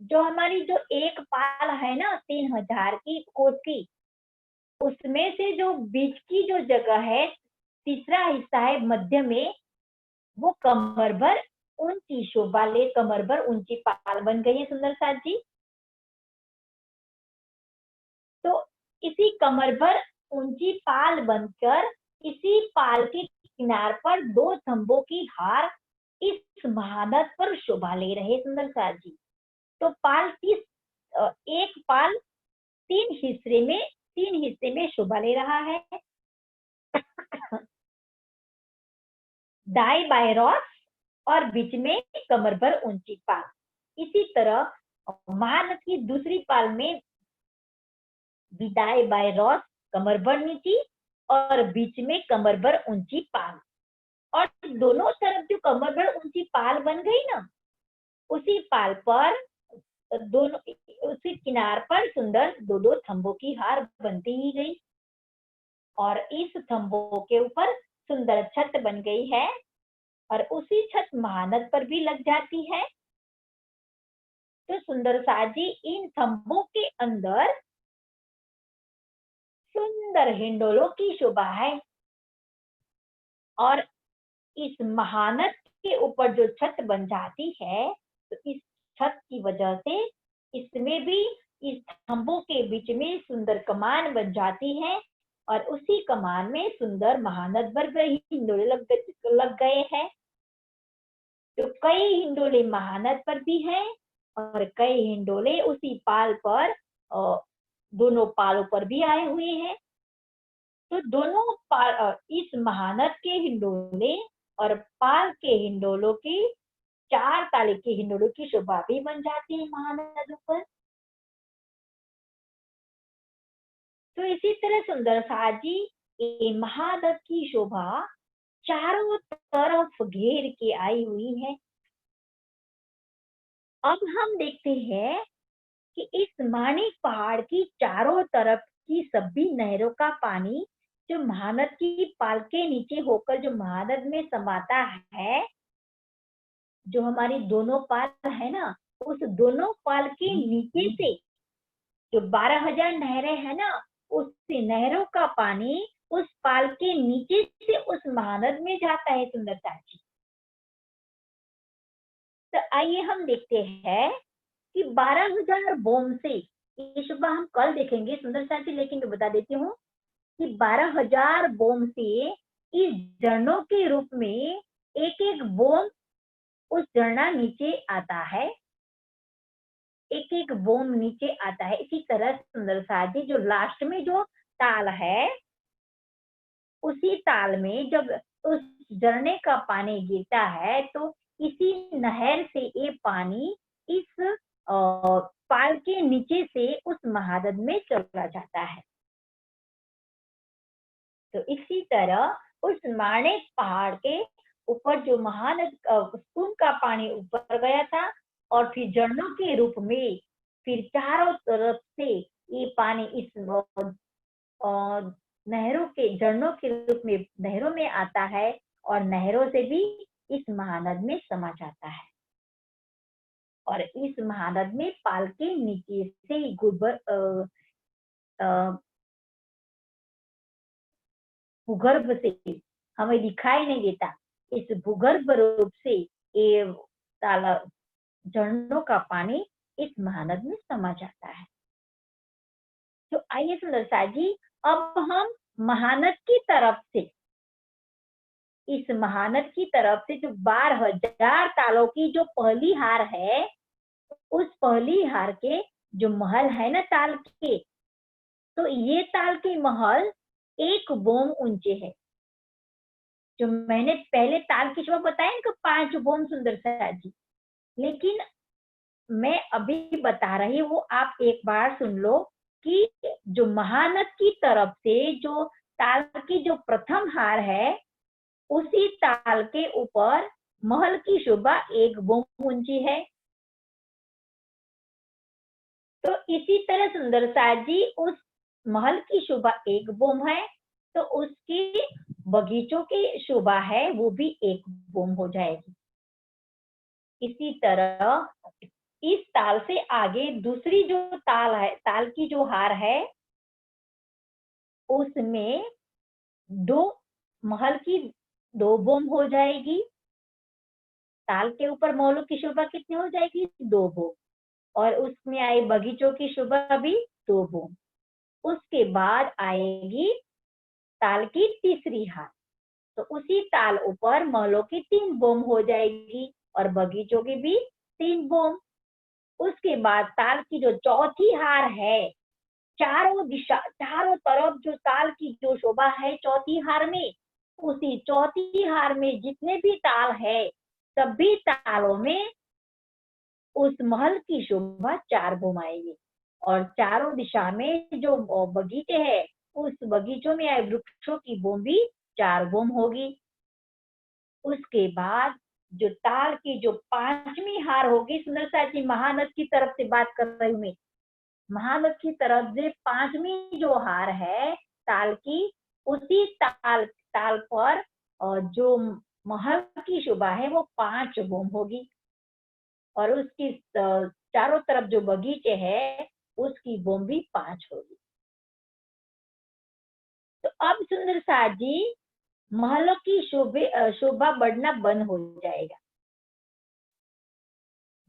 S1: जो हमारी जो एक पाल है ना 3,000 की कोस की, उसमें से जो बीच की जो जगह है, तीसरा हिस्सा है मध्य में, वो कमर भर ऊंची शोभा ले, कमर भर ऊंची पाल बन गई है सुंदर साथ जी। तो इसी कमर भर ऊंची पाल बनकर इसी पाल के किनार पर 2 थंबों की हार इस महानद पर शोभा ले रहे सुंदर साथ जी। तो पाल एक पाल 3 हिस्से में शोभा ले रहा है। दाई बाई रॉस और बीच में कमर भर ऊंची पाल। इसी तरह महानद की दूसरी पाल में विदाई बाय रॉस कमर भर नीची और बीच में कमर भर ऊंची पाल, और दोनों तरफ जो कमर भर ऊंची पाल बन गई ना, उसी पाल पर दोनों, उसी किनार पर सुंदर 2-2 थंबों की हार बनती ही गई, और इस थंबों के ऊपर सुंदर छत बन गई है, और उसी छत महानद पर भी लग जाती है। तो सुंदर साजी इन थंबों के अंदर सुंदर हिंडोलों की शोभा है, और इस महानद के ऊपर जो छत बन जाती है, तो इस छत की वजह से इसमें भी इस थंबों के बीच में सुंदर कमान बन जाती है, और उसी कमान में सुंदर महानद भर गई हिंडोले लग गए हैं। तो कई हिंडोले महानद पर भी हैं, और कई हिंडोले उसी पाल पर, दोनों पालों पर भी आए हुए हैं। तो दोनों इस महानद के हिंडोले और पाल के हिंडोलों की, 4 ताले के हिंडोलों की शोभा भी बन जाती है महानदों पर। तो इसी तरह सुंदर साजी ये महानद की शोभा चारों तरफ घेर के आई हुई है। अब हम देखते हैं कि इस माणिक पहाड़ की चारों तरफ की सभी नहरों का पानी जो महानद की पाल के नीचे होकर जो महानद में समाता है, जो हमारी दोनों पाल है ना, उस दोनों पाल के नीचे से जो 12,000 नहरें है ना, उस नहरों का पानी उस पाल के नीचे से उस महानद में जाता है सुंदर साची। तो आइए हम देखते हैं कि 12,000 बोम से, ये शोभा हम कल देखेंगे सुंदर साची, लेकिन मैं बता देती हूँ कि 12,000 बोम से इस झरनों के रूप में एक एक बोम उस झरना नीचे आता है, एक एक बोम नीचे आता है। इसी तरह सुंदर साजी जो लास्ट में जो ताल है, उसी ताल में जब उस झरने का पानी गिरता है, तो इसी नहर से ये पानी इस पाल के नीचे से उस महानद में चला जाता है। तो इसी तरह उस माणिक पहाड़ के ऊपर जो महानद कुंभ का पानी ऊपर गया था और फिर झरनों के रूप में फिर चारों तरफ से ये पानी इस नहरों के झरनों के रूप में नहरों में आता है और नहरों से भी इस महानद में समा जाता है। और इस महानद में पाल के नीचे से भूगर्भ से हमें दिखाई नहीं देता, इस भूगर्भ रूप से ये तालाब झरनों का पानी इस महानद में समा जाता है। तो आइए सुंदरसा जी, अब हम महानद की तरफ से, इस महानद की तरफ से जो 12,000 तालों की जो पहली हार है, उस पहली हार के जो महल है ना ताल के, तो ये ताल के महल 1 बोम ऊंचे है। जो मैंने पहले ताल की शोभा बताया ना 5 बोम सुंदरसा जी, लेकिन मैं अभी बता रही हूँ, आप एक बार सुन लो कि जो महानद की तरफ से जो ताल की जो प्रथम हार है, उसी ताल के ऊपर महल की शोभा 1 बोम ऊंची है। तो इसी तरह सुंदरसा जी, उस महल की शोभा 1 बोम है, तो उसकी बगीचों की शोभा है वो भी 1 बोम हो जाएगी। इसी तरह इस ताल से आगे दूसरी जो ताल है, ताल की जो हार है, उसमें 2 महल की 2 बोम हो जाएगी। ताल के ऊपर महलों की शोभा कितनी हो जाएगी? 2 बोम। और उसमें आई बगीचों की शोभा भी 2 बोम। उसके बाद आएगी ताल की तीसरी हार, तो उसी ताल ऊपर महलों की 3 बोम हो जाएगी और बगीचों की भी 3 बोम। उसके बाद ताल की जो चौथी हार है, चारों दिशा, चारों तरफ जो ताल की जो शोभा है चौथी हार में, उसी चौथी हार में जितने भी ताल है, सभी तालों में उस महल की शोभा 4 बोम आएगी। और चारों दिशा में जो बगीचे है, उस बगीचों में आए वृक्षों की बोम भी 4 बोम होगी। उसके बाद जो ताल की जो 5वीं हार होगी सुंदरसा जी, महानद की तरफ से बात कर रही हूँ मैं, महानद की तरफ से 5वीं जो हार है ताल की, उसी ताल पर जो महल की शोभा है वो 5 बोम होगी। और उसकी चारों तरफ जो बगीचे है उसकी बोम भी 5 होगी। तो अब सुंदरसा जी, महलों की शोभा बढ़ना बंद हो जाएगा।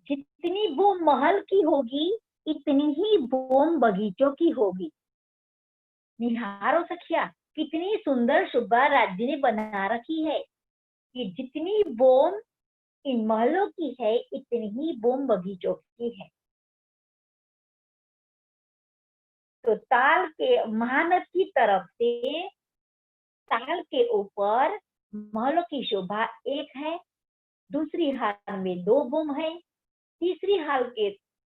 S1: जितनी बोम महल की होगी, इतनी ही बोम बगीचों की होगी। निहारो सखिया, कितनी सुंदर शोभा राज्य ने बना रखी है कि जितनी बोम इन महलों की है, इतनी ही बोम बगीचों की है। तो ताल के महानद की तरफ से ताल के ऊपर महलों की शोभा 1 है, दूसरी हार में 2 बोम है, तीसरी हाल के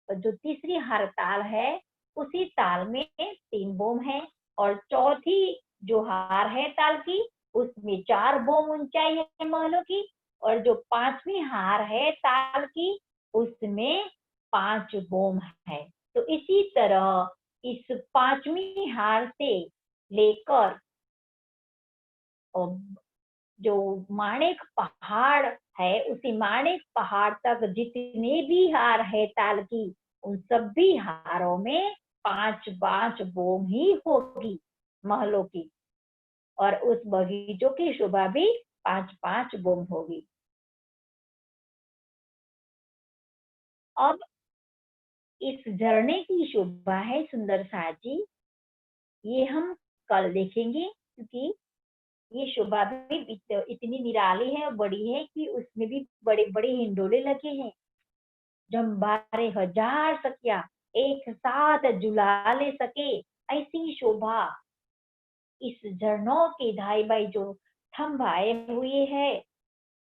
S1: जो तीसरी हार ताल है, उसी ताल में 3 बोम है, और चौथी जो हार है ताल की, उसमें 4 बोम ऊंचाई है महलों की, और जो 5वीं हार है ताल की, उसमें 5 बोम है। तो इसी तरह इस 5वीं हार से लेकर जो माणिक पहाड़ है, उसी माणिक पहाड़ तक जितने भी हार है ताल की, उन सभी हारों में 5-5 बोम ही होगी महलों की, और उस बगीचों की शोभा भी 5-5 बोम होगी। अब इस झरने की शोभा है सुंदरसा जी, ये हम कल देखेंगे, क्योंकि ये शोभा भी इतनी निराली है और बड़ी है कि उसमें भी बड़े बड़े हिंडोले लगे हैं। जब 12,000 सखिया एक साथ झुला ले सके, ऐसी शोभा इस झरनों के धाई बाई जो थम्ब आए हुए है,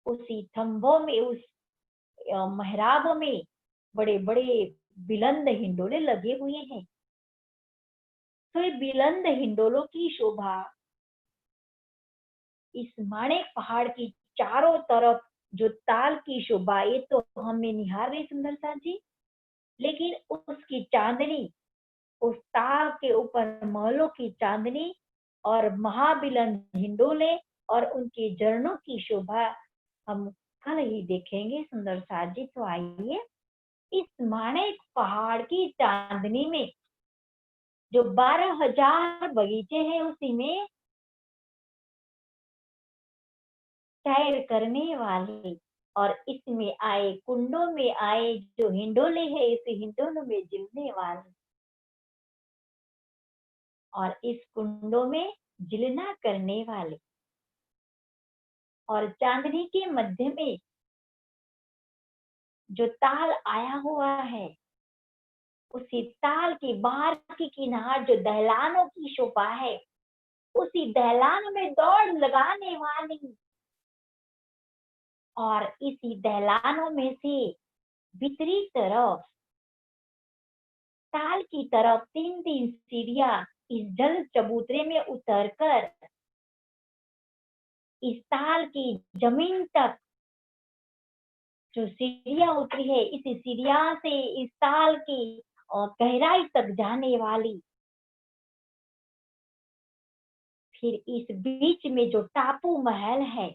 S1: उसी थम्बों में, उस मेहराबों में बड़े बड़े बिलंद हिंडोले लगे हुए हैं। तो ये बिलंद हिंडोलों की शोभा इस माणिक पहाड़ की चारों तरफ जो ताल की शोभा, ये तो हमें निहार रही सुंदरता जी, लेकिन उसकी चांदनी, उस ताल के ऊपर महलों की चांदनी और महाबिलन हिंडोले और उनके झरनों की शोभा हम कल ही देखेंगे सुंदर साथ जी। तो आइए इस माणिक पहाड़ की चांदनी में जो 12,000 बगीचे हैं, उसी में सैर करने वाले और इसमें आए कुंडों में आए जो हिंडोले हैं, इस हिंडोलों में जिलने वाले और इस कुंडों में जिलना करने वाले और चांदनी के मध्य में जो ताल आया हुआ है, उसी ताल के बाहर की किनार जो दहलानों की शोभा है, उसी दहलान में दौड़ लगाने वाली और इसी दहलानों में से भीतरी तरफ ताल की तरफ 3-3 सीढ़ियां इस जल चबूतरे में उतरकर इस ताल की जमीन तक जो सीढ़ियां उतरी है, इस सीढ़ियां से इस ताल की गहराई तक जाने वाली, फिर इस बीच में जो टापू महल है,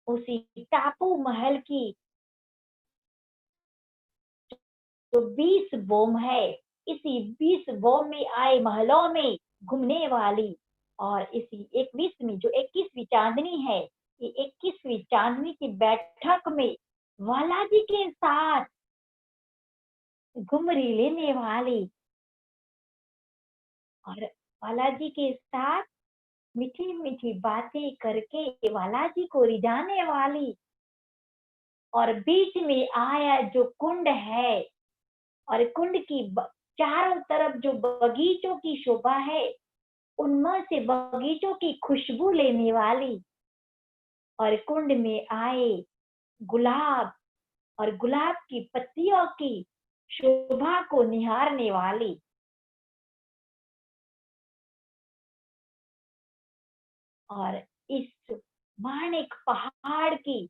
S1: उसी टापू महल की जो 20 बोम है, इसी 20 बोम में आए महलों में घूमने वाली और इसी 21वीं जो 21वीं चांदनी है, ये 21वीं चांदनी की बैठक में बालाजी के साथ घुमरी लेने वाली और बालाजी के साथ मीठी मीठी बातें करके बालाजी को रिझाने वाली और बीच में आया जो कुंड है और कुंड की चारों तरफ जो बगीचों की शोभा है, उनमें से बगीचों की खुशबू लेने वाली और कुंड में आए गुलाब और गुलाब की पत्तियों की शोभा को निहारने वाली और इस माणिक पहाड़ की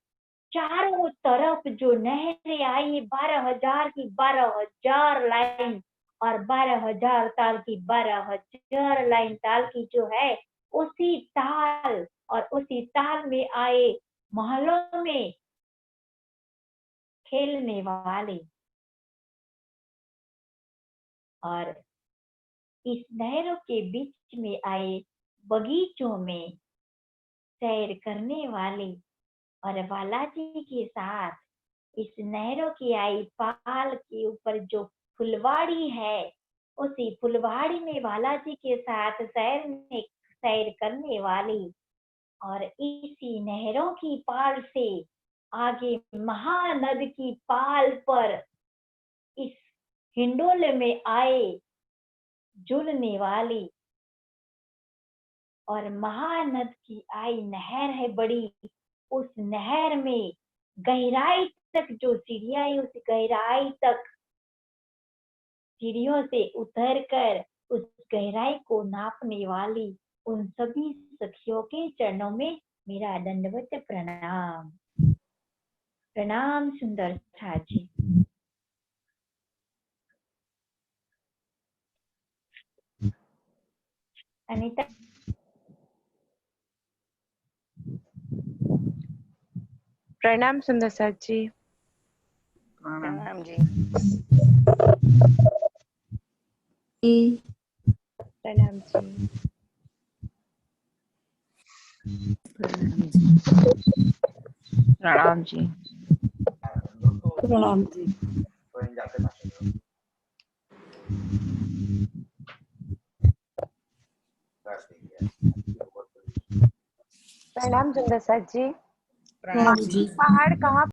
S1: चारों तरफ जो नहरें आई है, 12,000 की 12,000 लाइन और 12,000 ताल की 12,000 लाइन ताल की जो है, उसी ताल और उसी ताल में आए महलों में खेलने वाले और इस नहरों के बीच में आए बगीचों में सैर करने वाले और बालाजी के साथ इस नहरों की आई पाल के ऊपर जो फुलवाड़ी है, उसी फुलवाड़ी में बालाजी के साथ सैर करने वाली और इसी नहरों की पाल से आगे महानद की पाल पर इस हिंडोले में आए जुड़ने वाली और महानद की आई नहर है बड़ी, उस नहर में गहराई तक जो सीढ़ियां है, उस गहराई तक सीढ़ियों से उतरकर उस गहराई को नापने वाली उन सभी सखियों के चरणों में मेरा दंडवत प्रणाम। प्रणाम सुंदर जी। अनीता
S2: प्रणाम सुंदर सर जी।
S3: प्रणाम जी।
S2: प्रणाम जी।
S3: प्रणाम जी।
S4: प्रणाम जी।
S2: प्रणाम सुंदर सर जी।
S4: प्रणाम जी।
S2: पहाड़ कहाँ